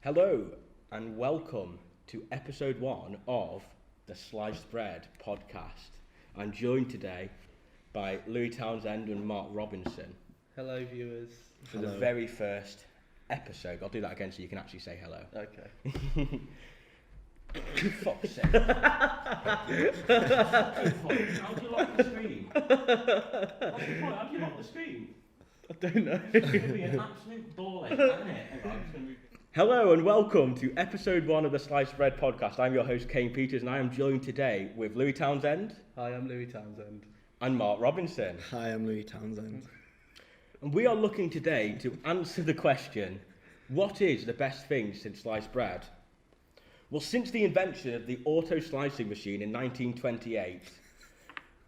Hello and welcome to episode 1 of the Sliced Bread podcast. I'm joined today by Louis Townsend and Mark Robinson. Hello viewers. For the very first episode. I'll do that again so you can actually say hello. Okay. Fuck's sake. How do you lock the screen? What's the point? How do you lock the screen? I don't know. It's going to be an absolute ball ache, isn't it? Hello and welcome to episode 1 of the Sliced Bread podcast. I'm your host Kane Peters and I am joined today with Louis Townsend. Hi, I'm Louis Townsend. And Mark Robinson. Hi, I'm Louis Townsend. And we are looking today to answer the question, what is the best thing since sliced bread? Well, since the invention of the auto slicing machine in 1928,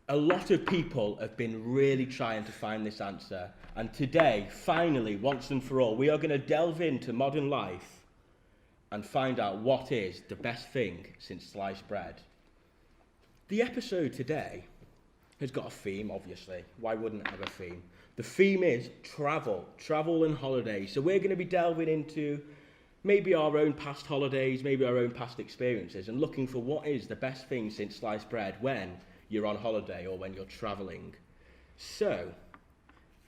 a lot of people have been really trying to find this answer. And today, finally, once and for all, we are going to delve into modern life and find out what is the best thing since sliced bread. The episode today has got a theme, obviously. Why wouldn't it have a theme? The theme is travel and holidays. So we're going to be delving into maybe our own past holidays, maybe our own past experiences, and looking for what is the best thing since sliced bread when you're on holiday or when you're travelling. So,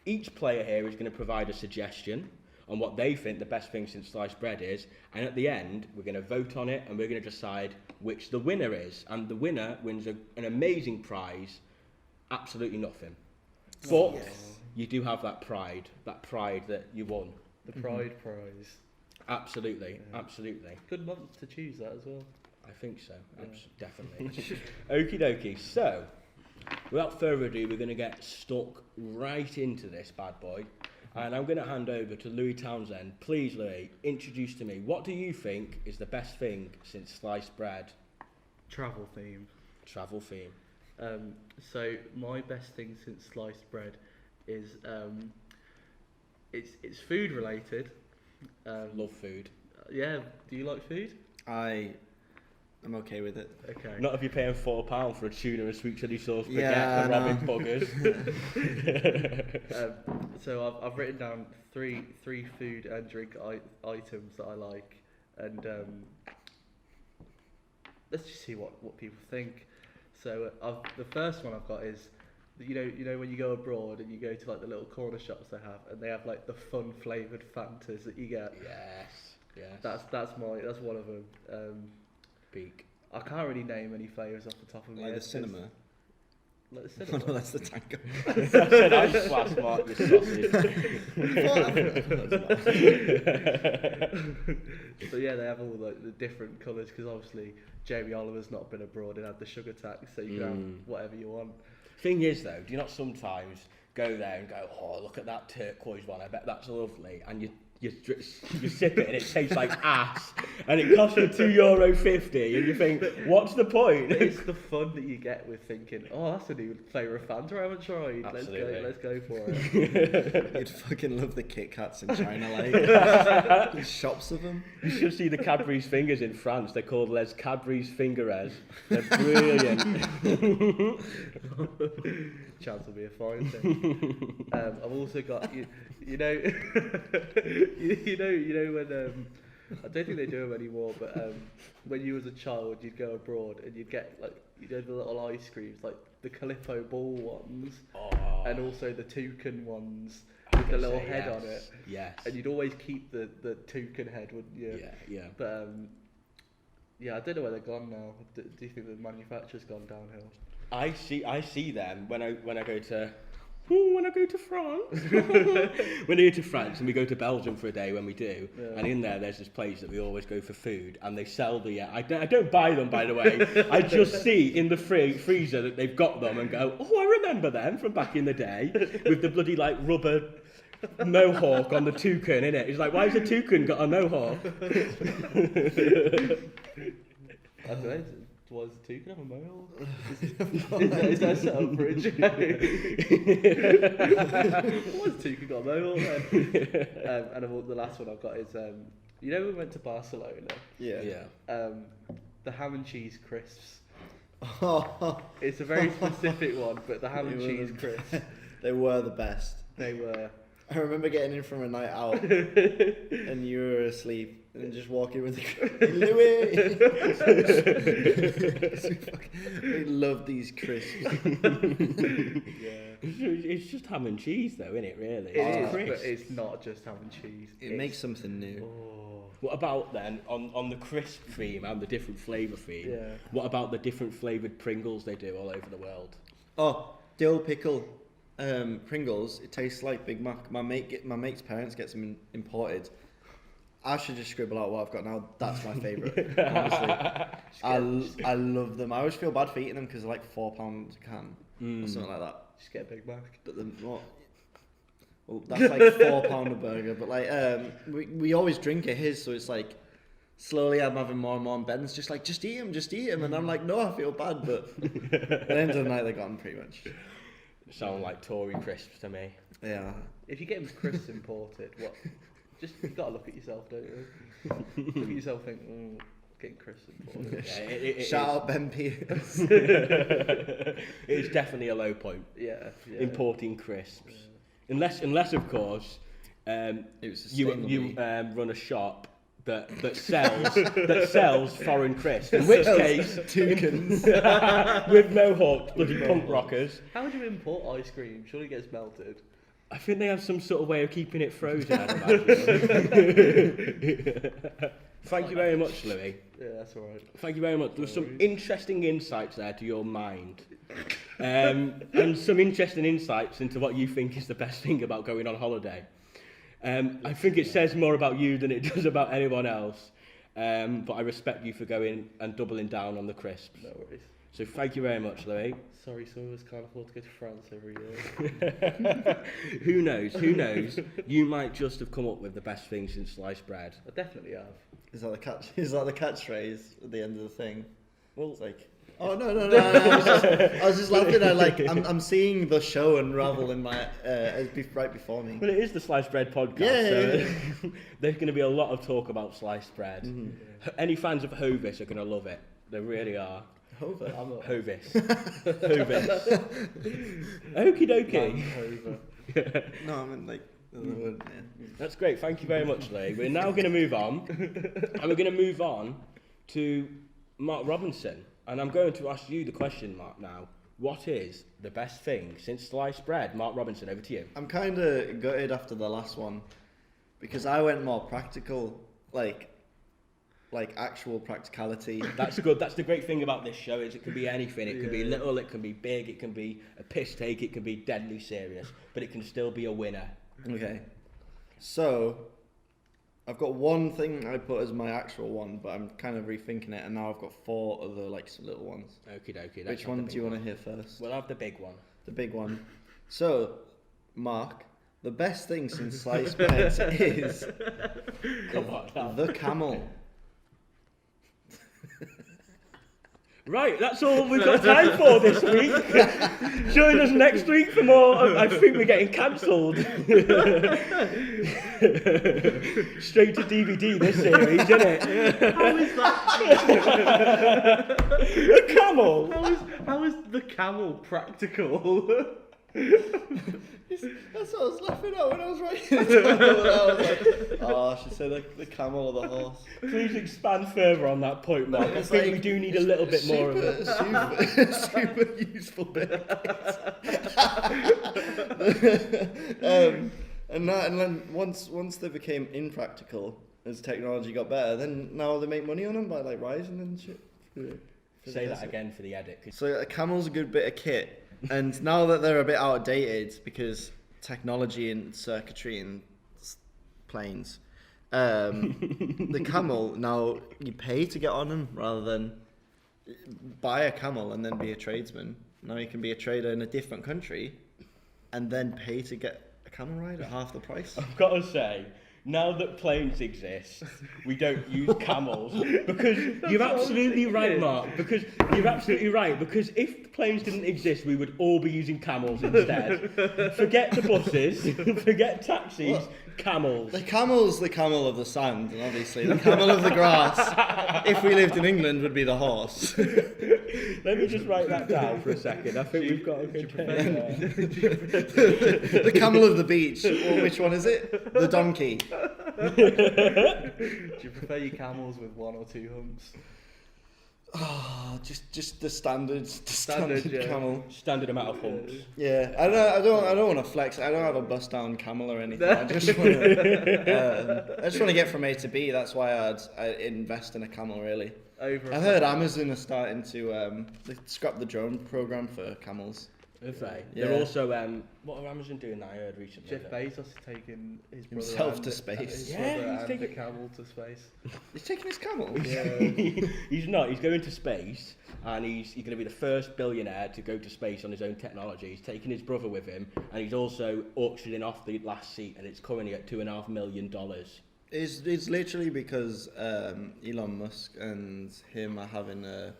each player here is going to provide a suggestion on what they think the best thing since sliced bread is, and at the end, we're going to vote on it and we're going to decide which the winner is. And the winner wins an amazing prize, absolutely nothing. But you do have that pride that you won. The Pride Prize. Absolutely, Yeah. absolutely. Good month to choose that as well. I think so, Yeah. definitely. Okie dokie, so without further ado, we're going to get stuck right into this bad boy. And I'm going to hand over to Louis Townsend. Please, Louis, introduce to me, what do you think is the best thing since sliced bread? Travel theme. Travel theme. So my best thing since sliced bread is it's food related. Love food. Yeah. Do you like food? I'm okay with it. Okay. Not if you're paying £4 for a tuna and sweet chilli sauce baguette Yeah, and no. rabbit buggers. So I've written down three food and drink items that I like, and let's just see what people think. So the first one I've got is, you know when you go abroad and you go to like the little corner shops they have, and they have like the fun flavoured Fantas that you get. Yes. That's one of them. Peak. I can't really name any flavours off the top of my Like head. the cinema. Like the Oh, cinema. no, that's the tango. I said ice glass, Mark, you sausage. So yeah, they have all like the different colours because obviously Jamie Oliver's not been abroad and had the sugar tax, so you can have whatever you want. Thing is, though, do you not sometimes go there and go, oh, look at that turquoise one, I bet that's lovely, and you sip it and it tastes like ass, and it costs you €2.50, and you think, what's the point? It's the fun that you get with thinking, oh, that's a new flavour of Fanta I haven't tried. Absolutely. Let's go for it. You'd fucking love the Kit Kats in China, like. There's shops of them. You should see the Cadbury's fingers in France. They're called Les Cadbury's Fingeres. They're brilliant. Chance will be a fine thing. I've also got you know you know when I don't think they do them anymore, but when you was a child you'd go abroad and you'd get like the little ice creams, like the Calippo ball ones, and also the toucan ones with the little head on it. Yes. And you'd always keep the toucan head, wouldn't you? Yeah. But yeah, I don't know where they're gone now. Do you think the manufacturer's gone downhill? I see them when I go to France. When I go to France and we go to Belgium for a day when we do, and in there's this place that we always go for food, and they sell the I don't buy them, by the way. I just see in the freezer that they've got them and go, oh, I remember them from back in the day with the bloody like rubber mohawk on the toucan, innit? It's like, why has the toucan got a mohawk? I don't know. Was the toucan have a mohawk? Is that set up for a joke? Was the toucan got a mohawk then? And the last one I've got is, you know, we went to Barcelona. Yeah. The ham and cheese crisps. Oh, It's a very specific one, but the ham and They were cheese the crisps. they were the best. They were. I remember getting in from a night out and you were asleep and just walking with the Louis. We love these crisps. Yeah. It's just ham and cheese, though, isn't it? Really, It is, crisps. but it's not just ham and cheese. It makes something new. Oh. What about then on the crisp theme and the different flavour theme? Yeah. What about the different flavoured Pringles they do all over the world? Oh, dill pickle Pringles. It tastes like Big Mac. My mate's parents get some imported. I should just scribble out what I've got now. That's my favourite. Honestly, I love them. I always feel bad for eating them because they're like £4 a can or something like that. Just get a Big Mac. But then what? Well, that's like £4 a burger. But like, we always drink at his, so it's like slowly I'm having more and more. And Ben's just like, just eat him, and I'm like, no, I feel bad. But at the end of the night, they're gone pretty much. Sound like Tory crisps to me. Yeah. If you get them crisps imported, what? Just you gotta look at yourself, don't you? Look at yourself, and think, getting crisps imported. Yeah, it Shout is. out Ben Peters. It is definitely a low point. Yeah. Importing crisps, unless of course, It was you sustainably. run a shop that sells foreign crisps. In which case, toucans. with no hooks, bloody punk rockers. How would you import ice cream? Surely it gets melted. I think they have some sort of way of keeping it frozen. I'd imagine. Thank you very much, Louis. Yeah, that's alright. Thank you very much. There was some worries. interesting insights there to your mind, and some interesting insights into what you think is the best thing about going on holiday. I think it says more about you than it does about anyone else. But I respect you for going and doubling down on the crisps. No worries. So thank you very much, Louis. Sorry, some of us can't afford to go to France every year. Who knows? Who knows? You might just have come up with the best thing since sliced bread. I definitely have. Is that the catchphrase at the end of the thing? Well, It's like, oh no! I was just laughing at like I'm seeing the show unravel in my right before me. well, it is the sliced bread podcast. Yeah. So there's going to be a lot of talk about sliced bread. Mm-hmm. Any fans of Hovis are going to love it. They really are. Hover. I'm a Hovis. Hovis. Okie dokie. over. No, I mean like the word. Yeah. That's great. Thank you very much, Lee. We're now going to move on. And we're going to move on to Mark Robinson. And I'm going to ask you the question, Mark, now. What is the best thing since sliced bread? Mark Robinson, over to you. I'm kind of gutted after the last one because I went more practical, like actual practicality. That's good. That's the great thing about this show is it can be anything. It can be little, it can be big, it can be a piss take, it can be deadly serious, but it can still be a winner. Okay, so I've got one thing I put as my actual one, but I'm kind of rethinking it, and now I've got 4 other like some little ones. Okie dokie. Which one do you want to hear first? We'll have the big one. The big one. So, Mark, the best thing since sliced bread is Come on now. the camel. Right, that's all we've got time for this week. Join us next week for more. I think we're getting cancelled. Straight to DVD this series, isn't it? How is that? The camel. How is the camel practical? That's what I was laughing at when I was writing it down. I was like, oh, I should say the camel or the horse. Please expand further on that point, Mark. I It's think like- we do need a little bit more of it. Super useful bit. And then once they became impractical, as technology got better, then now they make money on them by like rising and shit. Say that again for the edit. 'Cause So a camel's a good bit of kit, and now that they're a bit outdated because technology and circuitry and planes, the camel now you pay to get on them rather than buy a camel and then be a tradesman. Now you can be a trader in a different country, and then pay to get a camel ride at half the price. I've got to say, now that planes exist, we don't use camels because you're absolutely right, Mark. Because you're absolutely right. Because if planes didn't exist, we would all be using camels instead. Forget the buses, forget taxis. What? Camels. The camel's the camel of the sand, and obviously the camel of the grass, if we lived in England, would be the horse. Let me just write that down for a second. I think we've got a good The camel of the beach. Or which one is it? The donkey. Do you prefer your camels with 1 or 2 humps? Oh, just the standard yeah. camel. Standard amount of humps. Yeah, I don't want to flex. I don't have a bust down camel or anything. I just want to get from A to B. That's why I invest in a camel. Really, Over. I heard Amazon are starting to they scrap the drone program for camels. Have they? Yeah. They're also what are Amazon doing that I heard recently? Jeff Bezos is taking his brother Himself and to the- space. His Yeah, brother he's and taking- the camel to space. He's taking his camel. Yeah. He's not. He's going to space, and he's going to be the first billionaire to go to space on his own technology. He's taking his brother with him, and he's also auctioning off the last seat, and it's currently at $2.5 million. It's literally because Elon Musk and him are having a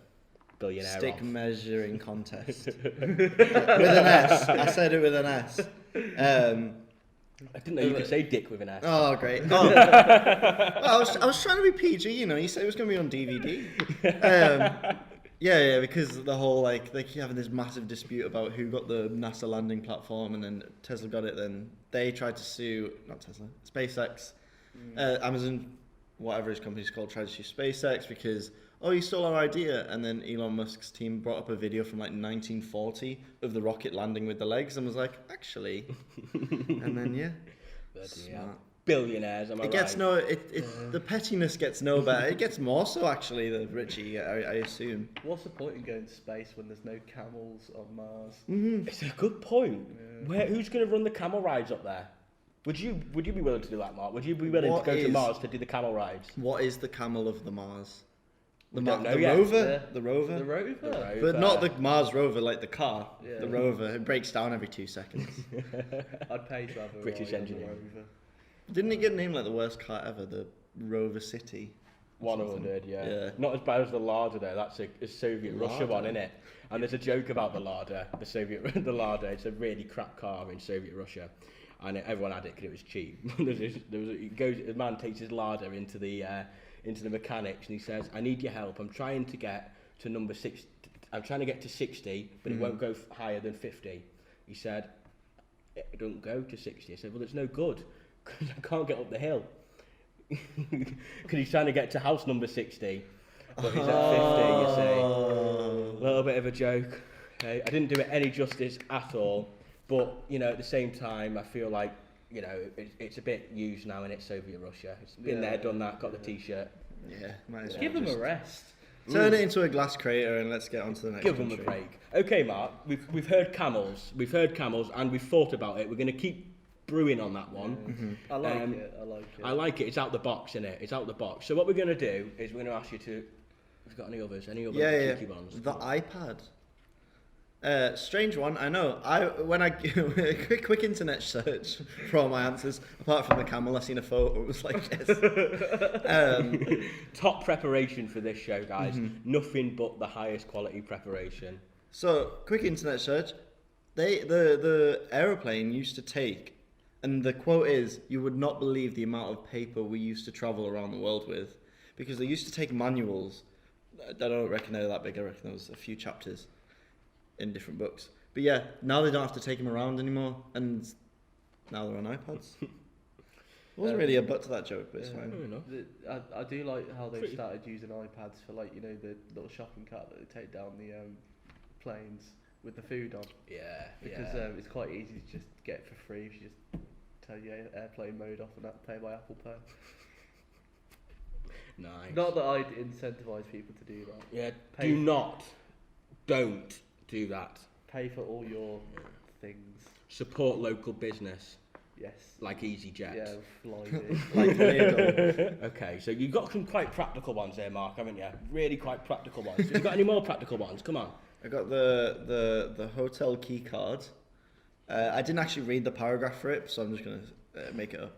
Billionaire stick off. measuring contest with an S. I said it with an S. I didn't know you could say dick with an S. Oh, great. Oh. Well, I was trying to be PG, you know. You said it was going to be on DVD. Yeah, because the whole, like, they keep having this massive dispute about who got the NASA landing platform, and then Tesla got it. Then they tried to sue, not Tesla, SpaceX, Amazon, whatever his company's called, tried to sue SpaceX because, oh, you stole our idea. And then Elon Musk's team brought up a video from like 1940 of the rocket landing with the legs and was like, actually. And then, yeah. Bloody hell. Smart. Billionaires, am I It gets right? no, the pettiness gets no better. It gets more so, actually, the Richie, I assume. What's the point in going to space when there's no camels on Mars? It's a good point. Who's going to run the camel rides up there? Would you be willing to do that, Mark? Would you be willing What to go to is- Mars to do the camel rides? What is the camel of the Mars? We don't know the yet. rover? Yeah. The rover? The rover? The rover. But not the Mars rover, like the car. Yeah. The rover. It breaks down every 2 seconds. I'd pay to have a British ride on the engineering. rover. Didn't it get named like the worst car ever? The Rover City. One of them did, yeah. Yeah. Not as bad as the Lada though. That's a Soviet Russia Lada? one, isn't it? And there's a joke about the Lada, the Lada. It's a really crap car in Soviet Russia, and everyone had it because it was cheap. A man takes his Lada into the mechanics, and he says, "I need your help. I'm trying to get to number 6. I'm trying to get to 60, but it won't go higher than 50." He said, "It don't go to 60." I said, "Well, it's no good because I can't get up the hill." Because he's trying to get to house number 60, but he's at 50, you see. A little bit of a joke. Okay? I didn't do it any justice at all, but, you know, at the same time, I feel like, you know, it's a bit used now in it's Soviet Russia. It's been there, done that, got the T-shirt. Yeah, might as well Give them just a rest. turn it into a glass crater and let's get on to the next Give them a country. break. Okay, Mark, we've heard camels, and we've thought about it. We're going to keep brewing on that one. I like Um, it. I like it. I like it. It's out the box, isn't it? It's out the box. So what we're going to do is we're going to ask you to... Have you got any others? Any other Yeah. cheeky ones? The iPad. Strange one, I know. When I quick internet search for all my answers, apart from the camel, I seen a photo. It was like yes. Top preparation for this show, guys. Nothing but the highest quality preparation. So quick internet search. The aeroplane used to take, and the quote is, "You would not believe the amount of paper we used to travel around the world with," because they used to take manuals. I don't reckon they're that big. I reckon there was a few chapters in different books. But yeah, now they don't have to take them around anymore, and now they're on iPads. There wasn't really a butt to that joke, but it's fine. Fair enough. I do like how they've Pretty- started using iPads for, like, you know, the little shopping cart that they take down the planes with the food on. Yeah, Because yeah. it's quite easy to just get it for free if you just turn your airplane mode off and pay by Apple Pay. Nice. Not that I'd incentivise people to do that. Yeah, Pay- Don't do that. Pay for all your things. Support local business, Yes. like EasyJet. Yeah, fly like Lego. Okay, so you've got some quite practical ones there, Mark, haven't you? Really quite practical ones. Have you got any more practical ones? Come on. I got the hotel key card. I didn't actually read the paragraph for it, so I'm just gonna make it up.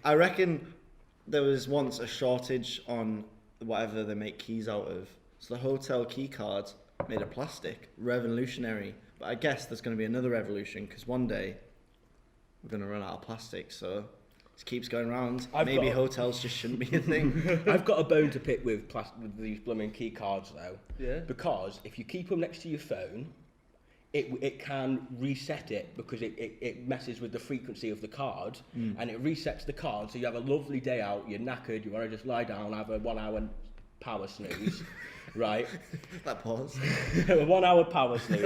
I reckon there was once a shortage on whatever they make keys out of. So the hotel key card made of plastic, revolutionary. But I guess there's going to be another revolution because one day we're going to run out of plastic. So Just keeps going round. I've Maybe got- hotels just shouldn't be a thing. I've got a bone to pick with, with these blooming key cards though, Yeah. because if you keep them next to your phone, it can reset it because it messes with the frequency of the card and it resets the card. So you have a lovely day out, you're knackered, you want to just lie down, have a 1 hour power snooze, right? That pause. A 1 hour power snooze.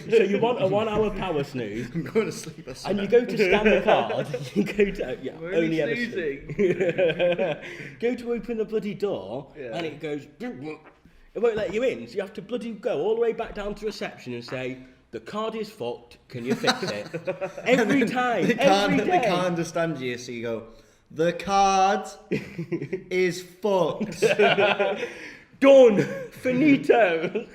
So you want a 1 hour power snooze. I'm going to sleep. And you go to scan the card, you go to, yeah, We're only ever snoozing. go to open the bloody door, Yeah. and it goes, it won't let you in, so you have to bloody go all the way back down to reception and say, the card is fucked, can you fix it? Every time, They every can't, day. they can't understand you, so you go, the card is fucked. Done, finito.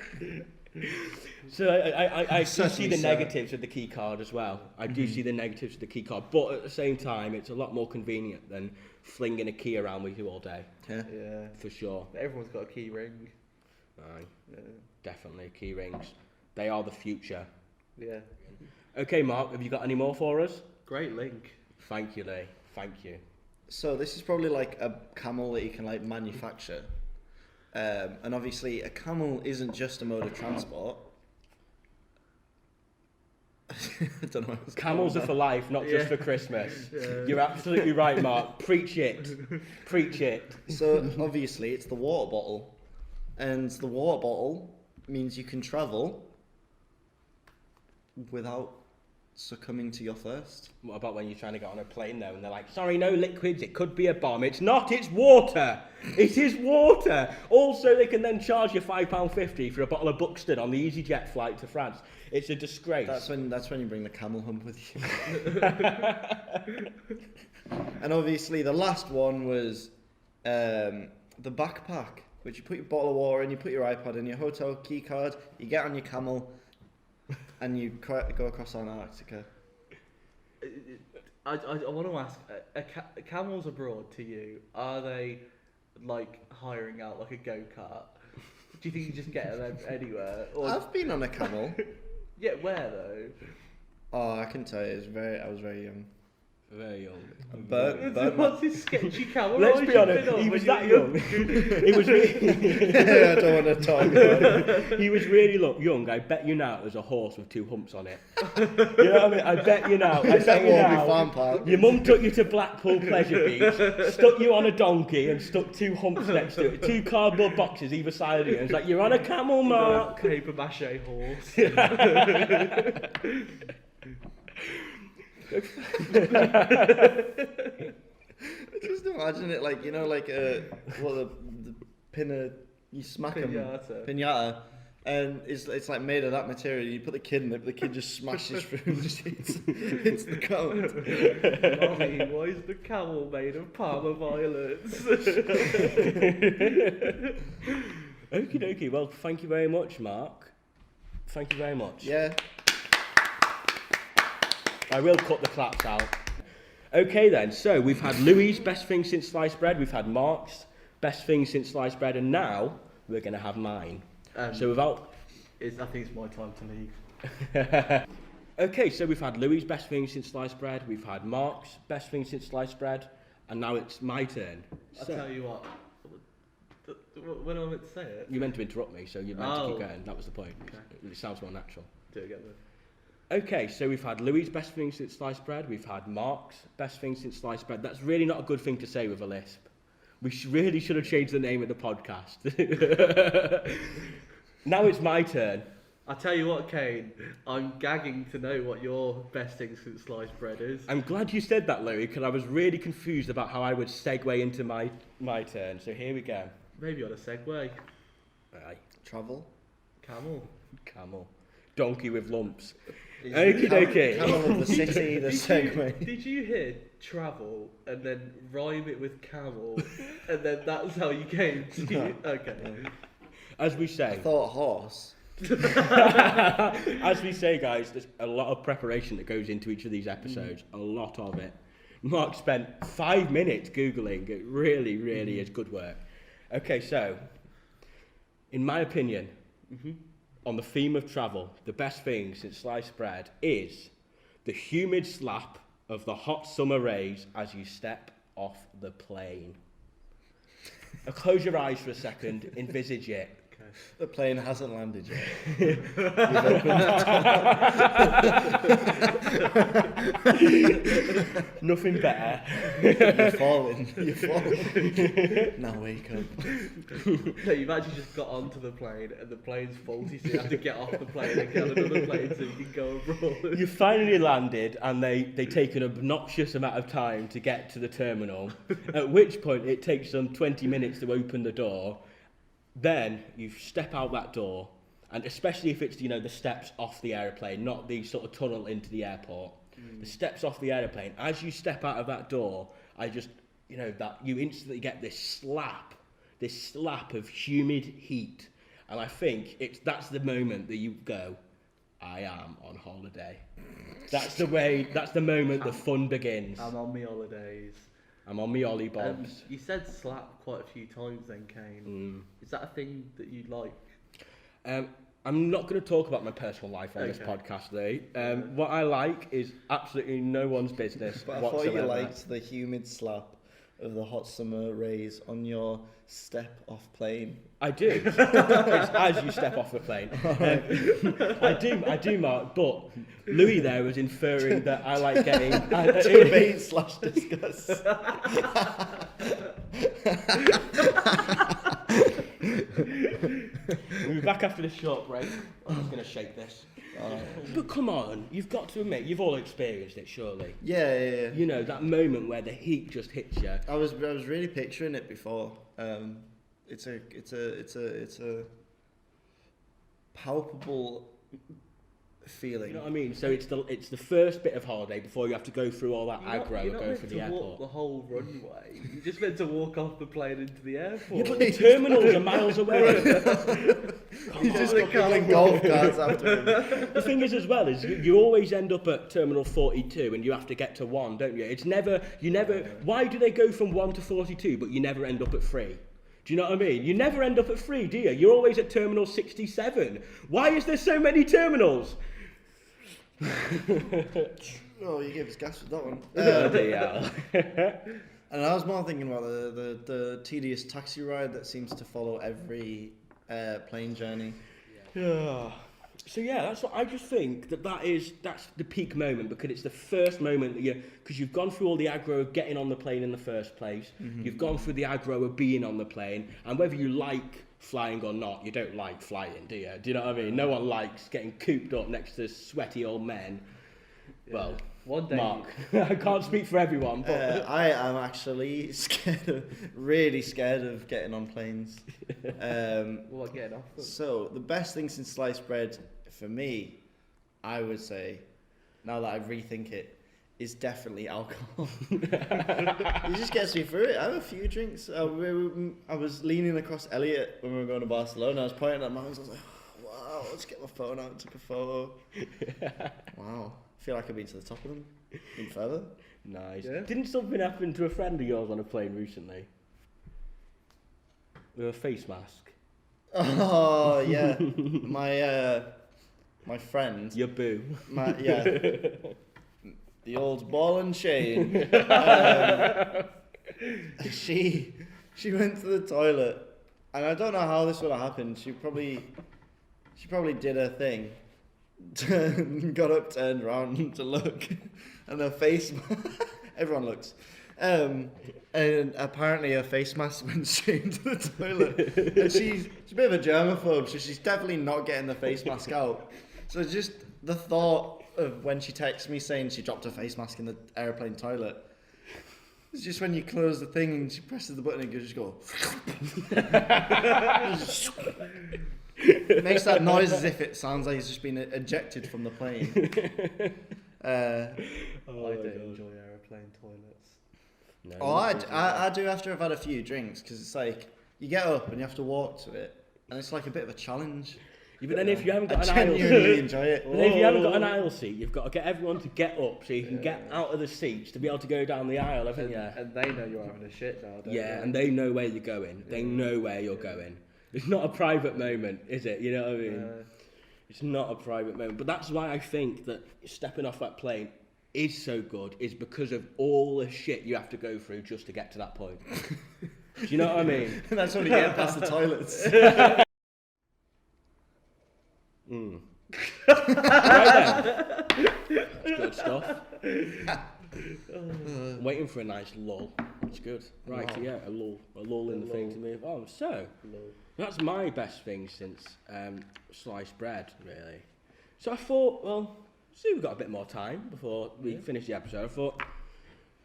So I do see Sesame the set. negatives of the key card as well. I do see the negatives of the key card, but at the same time, it's a lot more convenient than flinging a key around with you all day, Yeah. Yeah. for sure. Everyone's got a key ring. Aye, Yeah. definitely, key rings. They are the future. Yeah. Okay, Mark, have you got any more for us? Great link. Thank you, Lee. Thank you. So this is probably like a camel that you can like manufacture. And obviously a camel isn't just a mode of transport. I don't know. Camels are for life, not just Yeah. for Christmas. Yeah. You're absolutely right, Mark. Preach it. Preach it. So obviously it's the water bottle. And the water bottle means you can travel without succumbing to your thirst. What about when you're trying to get on a plane though and they're like, sorry, no liquids, it could be a bomb. It's not, it's water. It is water. Also, they can then charge you £5.50 for a bottle of Buxton on the EasyJet flight to France. It's a disgrace. That's when you bring the camel hump with you. And obviously the last one was the backpack, which you put your bottle of water in, you put your iPod in, your hotel key card, you get on your camel, and you go across Antarctica. I want to ask, camels abroad to you, are they like hiring out like a go-kart? Do you think you just get them anywhere? Or, I've been on a camel. yeah, where though? Oh, I can tell you, I was very young. Very young. But What's this sketchy camel Let's ride be you've honest, been on he when was you that were young. He was really, I don't want to talk about it. he was really young. I bet you now it was a horse with 2 humps on it. You know what I mean? I bet you now. I Is that bet you Warby now. Farm Park? Your mum took you to Blackpool Pleasure Beach, stuck you on a donkey and stuck 2 humps next to it, 2 cardboard boxes either side of you. And it's like, you're on a camel, Mark. Paper mache horse. Just imagine it like, you know, like the pinner, you smack them. Pinata. Pinata. And it's like made of that material. You put the kid in it, but the kid just smashes through and just hits the cone. Mommy, why is the camel made of Parma violets? Okie dokie. Well, thank you very much, Mark. Thank you very much. Yeah. I will cut the claps out. Okay then, so we've had Louis' best thing since sliced bread, we've had Mark's best thing since sliced bread, and now we're going to have mine. So without... I think it's my time to leave. Okay, so we've had Louis' best thing since sliced bread, we've had Mark's best thing since sliced bread, and now it's my turn. I'll So, tell you what. When am I meant to say it? you meant to interrupt me, so you meant to Oh. keep going. That was the point. Okay. It sounds more natural. Do it again then. Okay, so we've had Louis' best thing since sliced bread, we've had Mark's best thing since sliced bread. That's really not a good thing to say with a lisp. We really should have changed the name of the podcast. Now it's my turn. I tell you what, Kane, I'm gagging to know what your best thing since sliced bread is. I'm glad you said that, Louis, because I was really confused about how I would segue into my turn. So here we go. Maybe on a Segway. Aye, Travel. Camel. camel. Donkey with lumps. Is Okie camel- dokie. Camel of the city, the Segway. Did you hear travel and then rhyme it with camel and then that's how you came to Okay. As we I say, thought horse. as we say, guys, there's a lot of preparation that goes into each of these episodes. A lot of it. Mark spent 5 minutes Googling. It really, really is good work. Okay, so, in my opinion, on the theme of travel, the best thing since sliced bread is the humid slap of the hot summer rays as you step off the plane? Now close your eyes for a second, envisage it. The plane hasn't landed yet. Nothing better. You're falling. You're falling. Now wake up. No, you've actually just got onto the plane and the plane's faulty, so you have to get off the plane and get on another plane so you can go abroad. You finally landed and they take an obnoxious amount of time to get to the terminal, at which point it takes them 20 minutes to open the door. Then you step out that door, and especially if it's, the steps off the aeroplane, not the sort of tunnel into the airport, the steps off the aeroplane, as you step out of that door, that you instantly get this slap of humid heat. And I think that's the moment that you go, I am on holiday. That's the moment the fun begins. I'm on my holidays. I'm on me Ollie Bobs. You said slap quite a few times then, Kane. Is that a thing that you like? I'm not going to talk about my personal life on this podcast, though. What I like is absolutely no one's business But I whatsoever. thought you liked the humid slap of the hot summer rays on your step off plane. I do. It's as you step off the plane. I do, Mark. But Louis there was inferring that I like getting Debate/discuss. We'll be back after this short break. I'm just going to shake this. But come on, you've got to admit, you've all experienced it, surely. Yeah. You know, that moment where the heat just hits you. I was really picturing it before. It's a palpable feeling. You know what I mean? So it's the first bit of holiday before you have to go through all that You're aggro not of going meant through to the walk airport. the whole runway. You just meant to walk off the plane into the airport. Yeah, but the terminals are miles away. He's just got calling golf carts after him. The thing is, as well, is you always end up at terminal 42 and you have to get to 1, don't you? Why do they go from 1 to 42 but you never end up at 3? Do you know what I mean? You never end up at 3, do you? You're always at terminal 67. Why is there so many terminals? Oh, you gave us gas with that one. Bloody hell. And I was more thinking about the tedious taxi ride that seems to follow every plane journey. Yeah. So yeah, that's what I just think that's the peak moment, because it's the first moment that because you've gone through all the aggro of getting on the plane in the first place. Mm-hmm. You've gone through the aggro of being on the plane, and whether you like flying or not, you don't like flying, do you? Do you know what I mean? No one likes getting cooped up next to sweaty old men. Yeah. Well, one day, Mark, I can't speak for everyone, but I am actually really scared of getting on planes. What, getting off them? So the best thing since sliced bread for me, I would say, now that I rethink it, is definitely alcohol. It just gets me through it. I have a few drinks. I was leaning across Elliot when we were going to Barcelona. I was pointing at mine. I was like, wow, let's get my phone out and took a photo. Wow. I feel like I've been to the top of them. Been further. Nice. Yeah. Didn't something happen to a friend of yours on a plane recently? With a face mask? Oh, yeah. My friend. Your boo. The old ball and chain. She went to the toilet, and I don't know how this would have happened. She probably did her thing, got up, turned around to look, and her face. Everyone looks. And apparently her face mask went straight into the toilet. And she's a bit of a germaphobe, so she's definitely not getting the face mask out. So just the thought of when she texts me saying she dropped her face mask in the airplane toilet, it's just when you close the thing and she presses the button and you just go. It makes that noise as if it sounds like it's just been ejected from the plane. I don't enjoy aeroplane toilets. No, Oh, I do after I've had a few drinks, because it's like you get up and you have to walk to it, and it's like a bit of a challenge. Yeah, but then if you haven't I got an aisle genuinely seat, enjoy it. but then if you haven't got an aisle seat, you've got to get everyone to get up so you can get out of the seats to be able to go down the aisle, haven't you? And they know you're having a shit now, don't Yeah, they? and they know where you're going. They know where you're going. It's not a private moment, is it? You know what I mean? It's not a private moment. But that's why I think that stepping off that plane is so good is because of all the shit you have to go through just to get to that point. Do you know what I mean? That's only getting past the toilets. Right then. That's good stuff. Waiting for a nice lull. It's good. Right, so yeah, a lull in the thing to move on. So, that's my best thing since sliced bread, really. So I thought, well, see, we've got a bit more time before we finish the episode. I thought,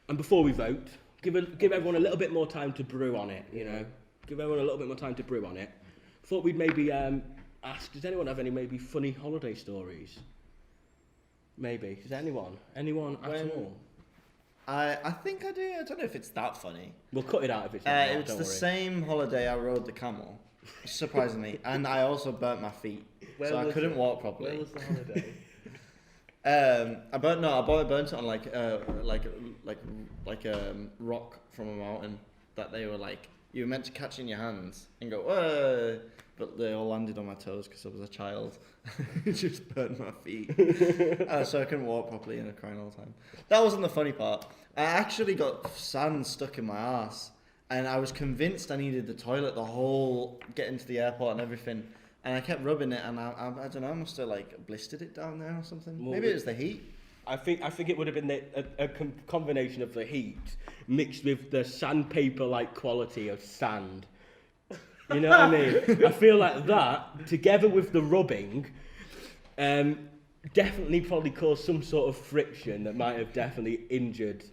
and before we vote, give everyone a little bit more time to brew on it, you know? Give everyone a little bit more time to brew on it. Thought we'd maybe ask, does anyone have any maybe funny holiday stories? Maybe. Does anyone? Anyone at all? I think I do. I don't know if it's that funny. We'll cut it out if it's not. It's don't the worry. same holiday I rode the camel, surprisingly, and I also burnt my feet, so I couldn't walk properly. Where was the holiday? I burnt it on like rock from a mountain that they were like you were meant to catch in your hands and go whoa, but they all landed on my toes because I was a child. It just burnt my feet, so I couldn't walk properly and I was crying all the time. That wasn't the funny part. I actually got sand stuck in my ass, and I was convinced I needed the toilet the whole getting to the airport and everything. And I kept rubbing it, and I don't know, I must have like blistered it down there or something. Well, Maybe it was the heat. I think it would have been a combination of the heat mixed with the sandpaper-like quality of sand. You know what I mean? I feel like that, together with the rubbing, definitely probably caused some sort of friction that might have definitely injured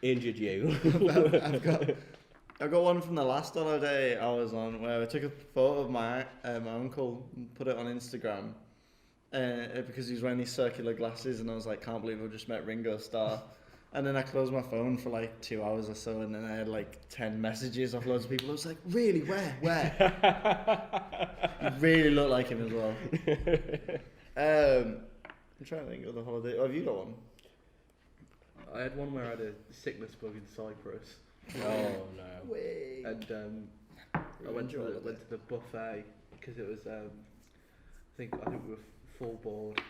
you. I've got one from the last holiday I was on where I took a photo of my uncle and put it on Instagram because he was wearing these circular glasses, and I was like, can't believe I've just met Ringo Starr. And then I closed my phone for like 2 hours or so, and then I had like 10 messages off loads of people. I was like, really, where? You really look like him as well. I'm trying to think of the holiday. Oh, have you got one? I had one where I had a sickness bug in Cyprus. Oh no. Way. And I went to the buffet because it was I think we were full board,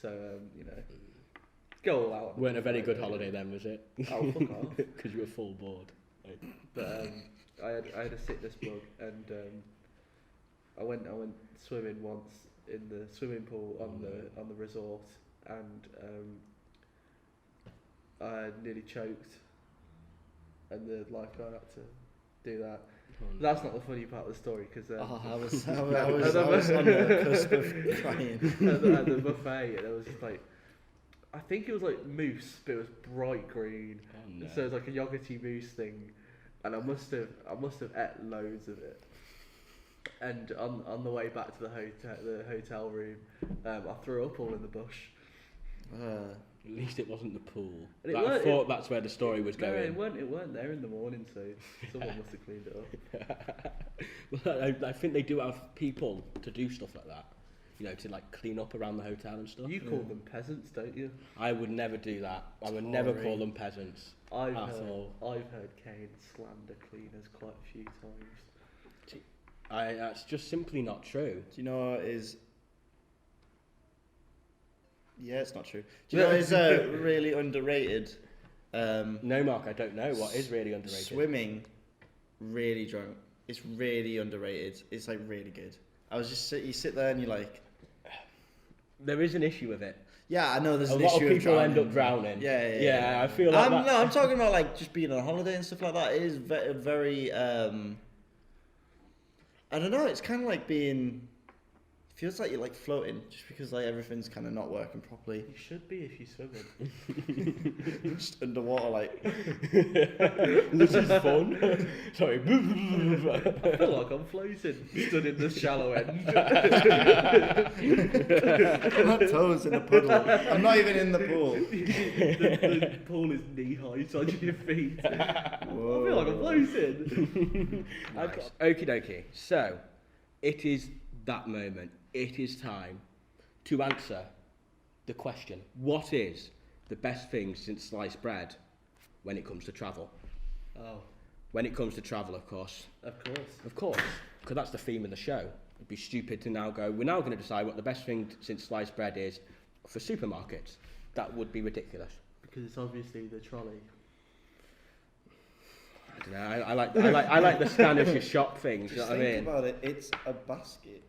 so you know, go all out. Weren't a very good holiday then, was it? Oh, fuck off. Because you were full board. But I had a sickness bug, and I went swimming once in the swimming pool on the resort, and I nearly choked, and the lifeguard had to do that. That's not the funny part of the story, because I was on the cusp of crying. at the buffet, and it was just like, I think it was like mousse, but it was bright green. Oh, no. So it was like a yogurty mousse thing, and I must have ate loads of it. And on the way back to the hotel room, I threw up all in the bush. At least it wasn't the pool. And I thought that's where the story was No, going. it weren't there in the morning, so someone must have cleaned it up. Well, I think they do have people to do stuff like that. You know, to like clean up around the hotel and stuff. You call them peasants, don't you? I would never do that. I would never call them peasants. I've all. heard Kane slander cleaners quite a few times. That's just simply not true. Do you know what is? Yeah, it's not true. Do you know what is really underrated? No, Mark, I don't know what is really underrated. Swimming, really drunk. It's really underrated. It's like really good. I was just you sit there and you're like, there is an issue with it. yeah, I know there's A an lot issue of people with end up drowning. Yeah, I feel like that. No, I'm talking about like just being on holiday and stuff like that. It is very I don't know. It's kind of like being. Feels like you're like floating, just because like everything's kind of not working properly. You should be if you're swimming. Just underwater, like. This is fun. Sorry. I feel like I'm floating, stood in the shallow end. I'm not toes in a puddle. I'm not even in the pool. the pool is knee high, so on your feet. Whoa. I feel like I'm floating. Nice. Okie dokie. So, it is that moment. It is time to answer the question: what is the best thing since sliced bread when it comes to travel? Oh, When it comes to travel, of course. of course. Of course, because that's the theme of the show. It'd be stupid to now go, we're now going to decide what the best thing since sliced bread is for supermarkets. That would be ridiculous. Because it's obviously the trolley. I don't know. I like the Spanish you shop things. You know Just what I think mean? about it. It's a basket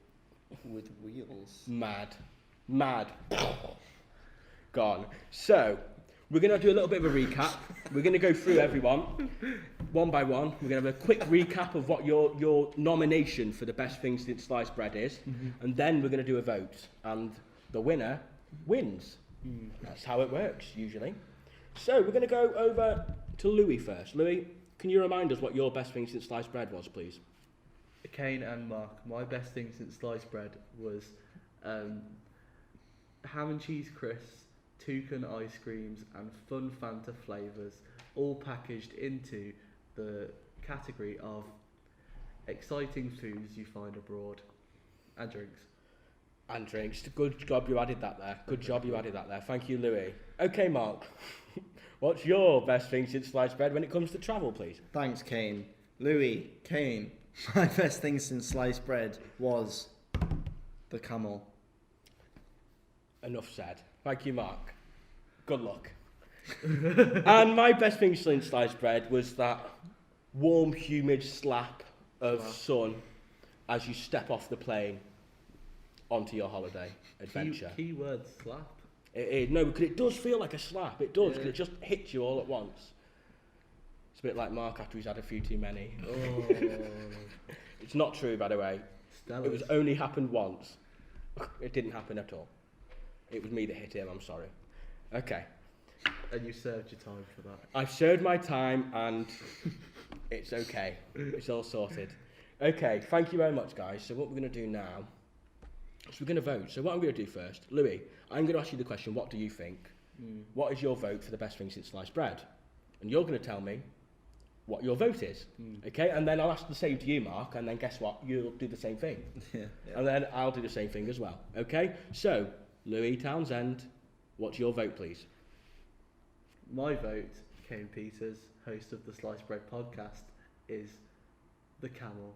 with wheels. Mad. Gone. So, we're going to do a little bit of a recap. We're going to go through everyone, one by one. We're going to have a quick recap of what your nomination for the best thing since sliced bread is. And then we're going to do a vote. And the winner wins. That's how it works, usually. So, we're going to go over to Louis first. Louis, can you remind us what your best thing since sliced bread was, please? Kane and Mark, my best thing since sliced bread was ham and cheese crisps, toucan ice creams and fun Fanta flavours, all packaged into the category of exciting foods you find abroad and drinks. And drinks. Good job you added that there. Good job you added that there. Thank you, Louis. Okay, Mark. What's your best thing since sliced bread when it comes to travel, please? Thanks, Kane. Louis, Kane. My best thing since sliced bread was the camel. Enough said. Thank you, Mark. Good luck. And my best thing since sliced bread was that warm, humid slap of sun as you step off the plane onto your holiday adventure. Keyword slap. No, because it does feel like a slap. It does, because Yeah. it just hits you all at once. It's a bit like Mark after he's had a few too many. Oh, It's not true, by the way. Stella. It was only happened once. It didn't happen at all. It was me that hit him, I'm sorry. Okay. And you served your time for that. I've served my time and it's okay. It's all sorted. Okay, thank you very much, guys. So what we're going to do now is we're going to vote. So what I'm going to do first, Louis, I'm going to ask you the question, what do you think? What is your vote for the best thing since sliced bread? And you're going to tell me what your vote is. Okay, and then I'll ask the same to you, Mark, and then guess what? You'll do the same thing. Yeah. And then I'll do the same thing as well. Okay, so Louis Townsend, what's your vote, please? My vote, Kane Peters, host of the Sliced Bread podcast, is the camel.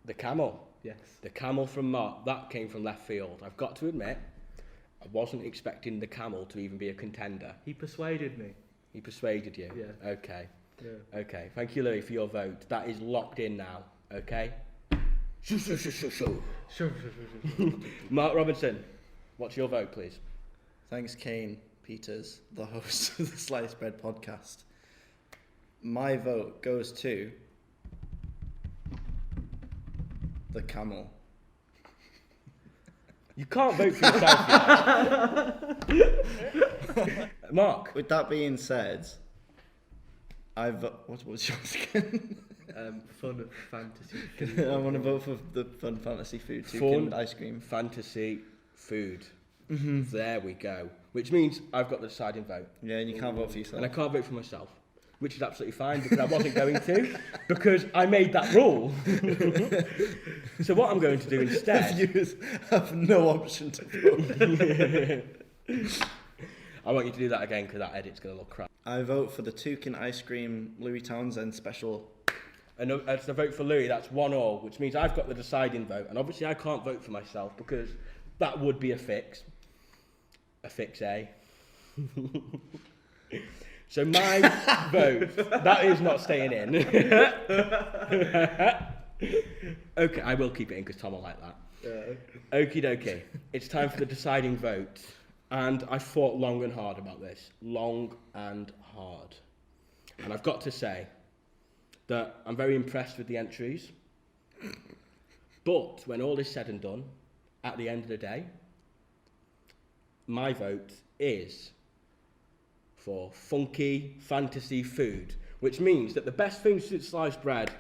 The camel. Yes. The camel from Mark. That came from left field. I've got to admit, I wasn't expecting the camel to even be a contender. He persuaded me. He persuaded you? Yeah. Okay. Yeah. Okay. Thank you, Louis, for your vote. That is locked in now. Okay? Sure. Mark Robinson, what's your vote, please? Thanks, Kane Peters, the host of the Sliced Bread podcast. My vote goes to the camel. You can't vote for yourself yet. Mark. With that being said, what was yours again? Fun fantasy food. I want to vote for the fun fantasy food too. Fun Ice cream. fantasy food. There we go. Which means I've got the deciding vote. Yeah, and you can't vote for And yourself. I can't vote for myself, which is absolutely fine because I wasn't going to, because I made that rule. So what I'm going to do The instead, viewers have no option to vote. I want you to do that again because that edit's going to look crap. I vote for the toucan ice cream Louis Townsend special. And it's a vote for Louis, that's 1-1, which means I've got the deciding vote. And obviously I can't vote for myself because that would be a fix. A fix, eh? So my vote, that is not staying in. Okay, I will keep it in because Tom will like that. Yeah. Okie dokie. It's time for the deciding vote. And I thought long and hard about this. Long and hard. And I've got to say that I'm very impressed with the entries. But when all is said and done, at the end of the day, my vote is for funky fantasy food, which means that the best thing since sliced bread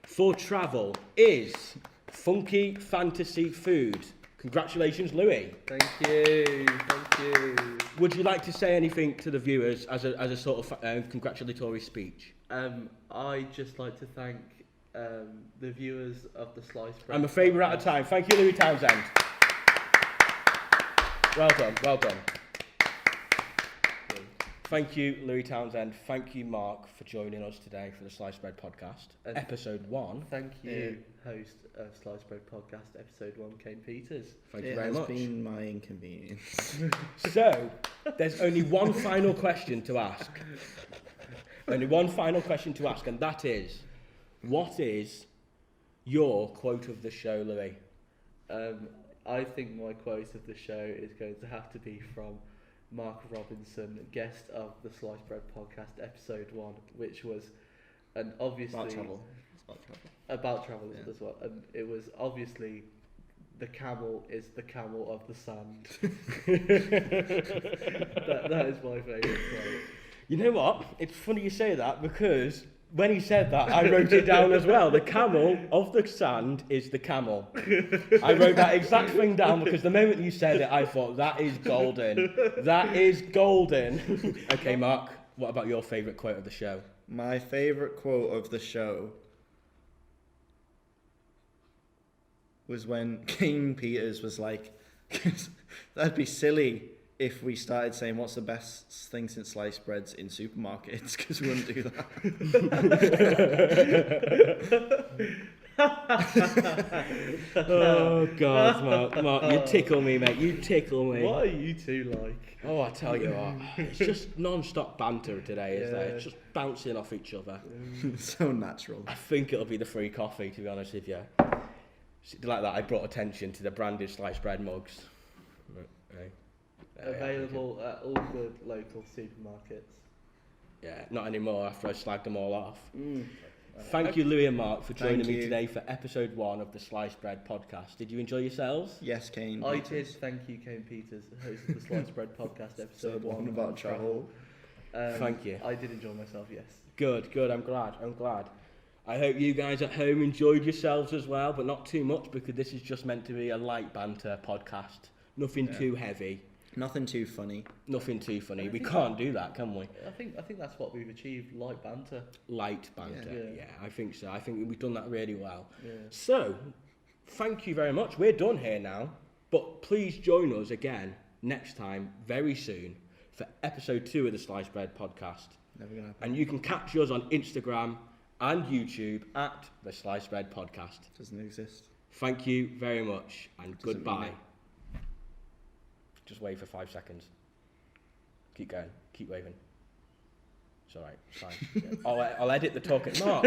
for travel is funky fantasy food. Congratulations, Louis. Thank you. Thank you. Would you like to say anything to the viewers as a sort of congratulatory speech? I'd just like to thank the viewers of the Sliced Bread. I'm afraid we're out of time. Thank you, Louis Townsend. Well done, well done. Thank you, Louis Townsend. Thank you, Mark, for joining us today for the Sliced Bread Podcast, And episode 1. Thank you, host of Slice Bread Podcast, episode 1, Kane Peters. Thank you It very has much. been my inconvenience. So, there's only one final question to ask. Only one final question to ask, and that is, what is your quote of the show, Louis? I think my quote of the show is going to have to be from Mark Robinson, guest of the Slice Bread Podcast, episode 1, which was, and obviously About travel. It's about travel. about travel Yeah. as well, and it was obviously the camel is the camel of the sand. that is my favourite quote. You know what? It's funny you say that because when he said that, I wrote it down as well. The camel of the sand is the camel. I wrote that exact thing down because the moment you said it, I thought, that is golden. That is golden. Okay, Mark, what about your favourite quote of the show? My favourite quote of the show was when Kane Peters was like, that'd be silly if we started saying what's the best thing since sliced breads in supermarkets, because we wouldn't do that. Oh, God, Mark, you tickle me, mate. You tickle me. What are you two like? Oh, I tell you what, it's just non-stop banter today, isn't it? Yeah. It's just bouncing off each other. So natural. I think it'll be the free coffee, to be honest with you. Like that, I brought attention to the branded sliced bread mugs. Hey. Available at all good local supermarkets. Yeah, not anymore after I slagged them all off. Mm. Thank you, Louis and Mark, for joining Thank me you. today for episode 1 of the Sliced Bread Podcast. Did you enjoy yourselves? Yes, Kane. I Peters. did thank you, Kane Peters, host of the Slice Bread Podcast, episode 1 about travel. Thank you. I did enjoy myself, yes. Good, I'm glad. I hope you guys at home enjoyed yourselves as well, but not too much because this is just meant to be a light banter podcast. Nothing too heavy, Nothing too funny. nothing too funny. I We think can't do that, can we? I think that's what we've achieved, light banter. Light banter, Yeah. yeah, I think so. I think we've done that really well. Yeah. So, thank you very much. We're done here now, but please join us again next time, very soon, for episode 2 of the Sliced Bread Podcast. Never gonna happen. And you can catch us on Instagram and YouTube at the Sliced Bread Podcast. Doesn't exist. Thank you very much and Doesn't mean goodbye. it. Just wave for 5 seconds. Keep going. Keep waving. It's alright. It's fine. Yeah. I'll edit the talk at Mark.